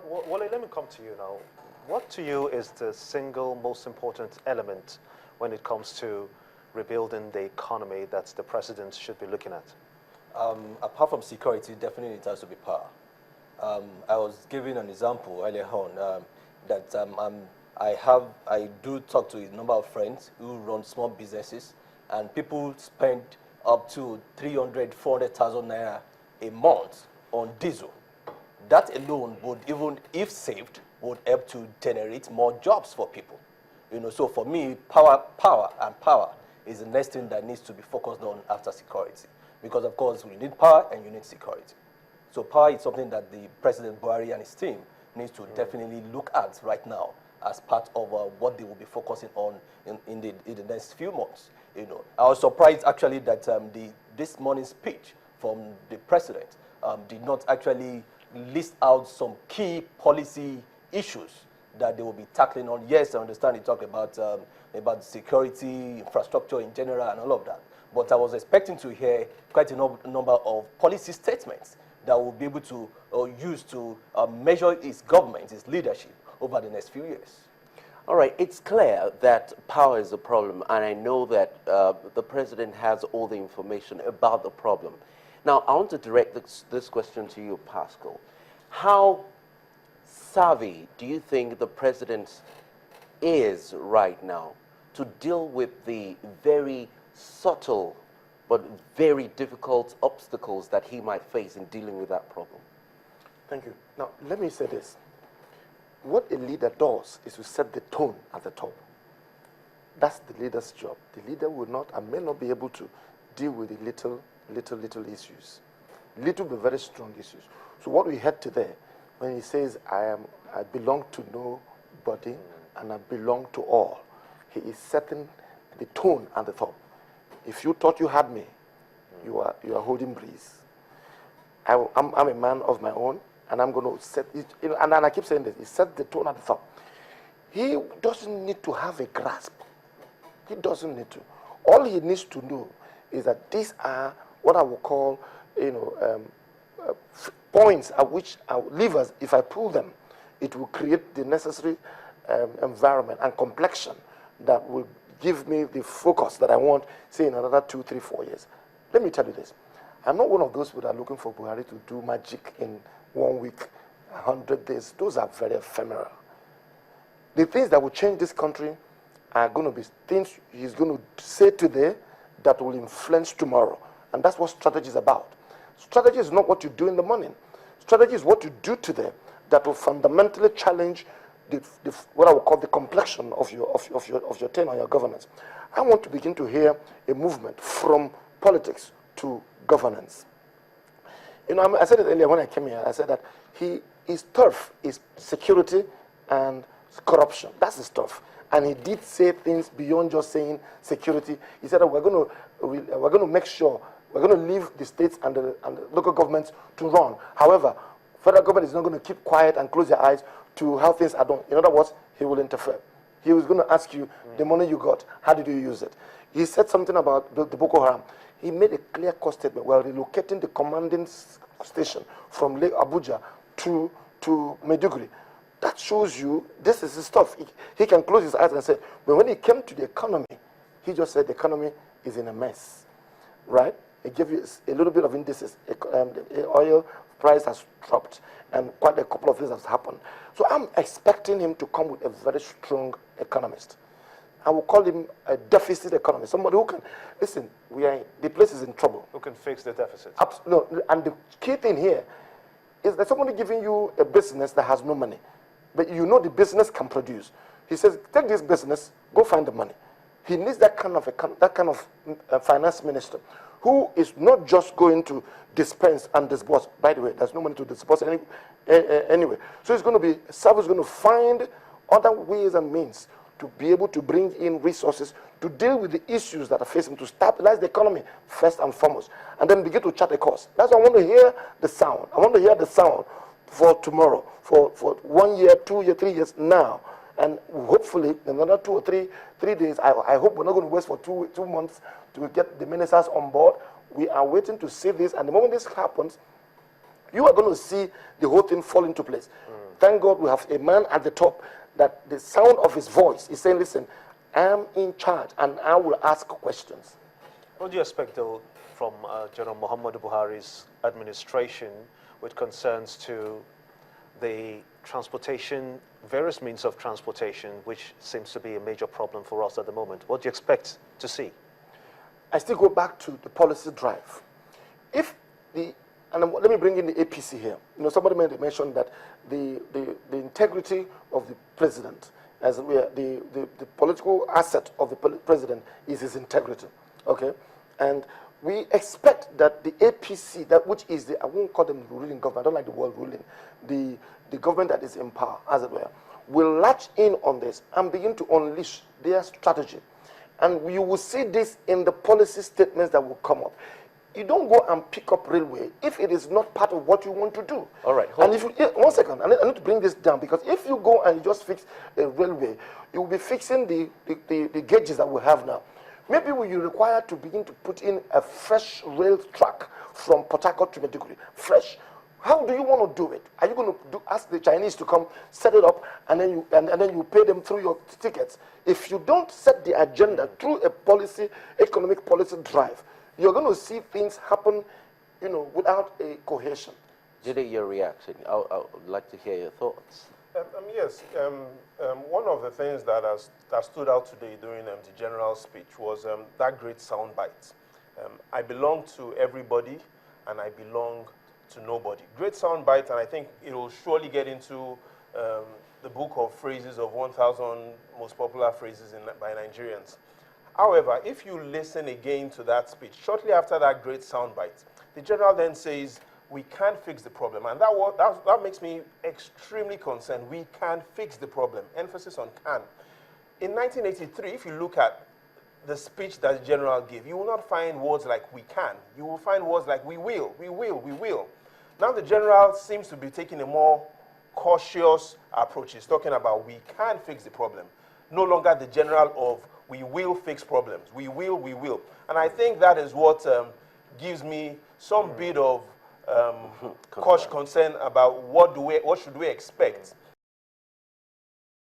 Wale, let me come to you now. What to you is the single most important element when it comes to rebuilding the economy that the president should be looking at? Apart from security, definitely it has to be power. I was giving an example earlier on that I do talk to a number of friends who run small businesses, and people spend up to 300, 400,000 naira a month on diesel. That alone would, even if saved, would help to generate more jobs for people. So for me, power is the next thing that needs to be focused on after security. Because of course, you need power and you need security. So power is something that the President Buhari and his team needs to definitely look at right now as part of what they will be focusing on in the next few months. I was surprised actually that this morning's speech from the president did not actually list out some key policy issues that they will be tackling on. Yes, I understand he talked about security, infrastructure in general, and all of that. But I was expecting to hear quite a number of policy statements that will be able to use to measure his government, his leadership over the next few years. All right, it's clear that power is a problem, and I know that the president has all the information about the problem. Now, I want to direct this question to you, Pascal. How savvy do you think the president is right now to deal with the very subtle but very difficult obstacles that he might face in dealing with that problem? Thank you. Now, let me say this. What a leader does is to set the tone at the top. That's the leader's job. The leader will not and may not be able to deal with the little issues. Little but very strong issues. So what we heard today, when he says, I belong to nobody and I belong to all, he is setting the tone at the top. If you thought you had me, you are holding breeze. I'm a man of my own, and I'm going to set it. And I keep saying this. He set the tone at the top. He doesn't need to have a grasp. He doesn't need to. All he needs to know is that these are what I will call, points at which levers. If I pull them, it will create the necessary environment and complexion that will give me the focus that I want, say, in another 2, 3, 4 years. Let me tell you this. I'm not one of those who are looking for Buhari to do magic in 1 week, 100 days. Those are very ephemeral. The things that will change this country are going to be things he's going to say today that will influence tomorrow. And that's what strategy is about. Strategy is not what you do in the morning. Strategy is what you do today that will fundamentally challenge what I would call the complexion of your tenure, your governance. I want to begin to hear a movement from politics to governance. I said it earlier when I came here. I said that his turf is security and corruption. That's his turf. And he did say things beyond just saying security. He said that we're going to make sure we're going to leave the states and the local governments to run. However, federal government is not going to keep quiet and close their eyes to how things are done. In other words, he will interfere. He was going to ask you, the money you got, how did you use it? He said something about the Boko Haram. He made a clear-cut statement. We're relocating the commanding station from Lake Abuja to Maiduguri. That shows you this is his stuff. He can close his eyes and say, but when it came to the economy, he just said the economy is in a mess, right? He gave you a little bit of indices. The oil price has dropped, and quite a couple of things have happened. So I'm expecting him to come with a very strong economist. I will call him a deficit economist, somebody who can, listen, the place is in trouble. Who can fix the deficit. No, and the key thing here is that somebody giving you a business that has no money, but you know the business can produce. He says, take this business, go find the money. He needs that kind of finance minister who is not just going to dispense and disburse. By the way, there's no money to disburse anyway. So it's going to be, Sabo is going to find other ways and means to be able to bring in resources to deal with the issues that are facing, to stabilize the economy first and foremost, and then begin to chart a course. That's why I want to hear the sound. I want to hear the sound for tomorrow, for 1 year, 2 years, 3 years now. And hopefully, in another 2 or 3 days, I hope we're not going to wait for two months to get the ministers on board. We are waiting to see this, and the moment this happens, you are going to see the whole thing fall into place. thank God we have a man at the top that the sound of his voice is saying, listen, I'm in charge and I will ask questions. What do you expect, though, from General Muhammadu Buhari's administration with concerns to the transportation, various means of transportation, which seems to be a major problem for us at the moment? What do you expect to see? I still go back to the policy drive. If the, and let me bring in the APC here. You know, somebody mentioned that the integrity of the president, as we are, the political asset of the president is his integrity, okay? And we expect that the APC, that which is the, I won't call them the ruling government, I don't like the word ruling, the government that is in power, as it were, will latch in on this and begin to unleash their strategy. And you will see this in the policy statements that will come up. You don't go and pick up railway if it is not part of what you want to do. All right. And if you, one second, I need to bring this down, because if you go and you just fix a railway, you will be fixing the gauges that we have now. Maybe you require to begin to put in a fresh rail track from Port Harcourt to Maiduguri, fresh. How do you want to do it? Are you going to ask the Chinese to come set it up and then you pay them through your tickets? If you don't set the agenda through a policy, economic policy drive, you're going to see things happen, you know, without a cohesion. Jide, your reaction. I would like to hear your thoughts. Yes, one of the things that stood out today during the general speech was that great soundbite. I belong to everybody and I belong to nobody. Great soundbite, and I think it will surely get into the book of phrases of 1,000 most popular phrases by Nigerians. However, if you listen again to that speech, shortly after that great soundbite, the general then says, we can't fix the problem. And that makes me extremely concerned. We can't fix the problem. Emphasis on can. In 1983, if you look at the speech that the general gave, you will not find words like we can. You will find words like we will, we will, we will. Now the general seems to be taking a more cautious approach. He's talking about we can fix the problem. No longer the general of we will fix problems. We will, we will. And I think that is what gives me some bit of concern about what should we expect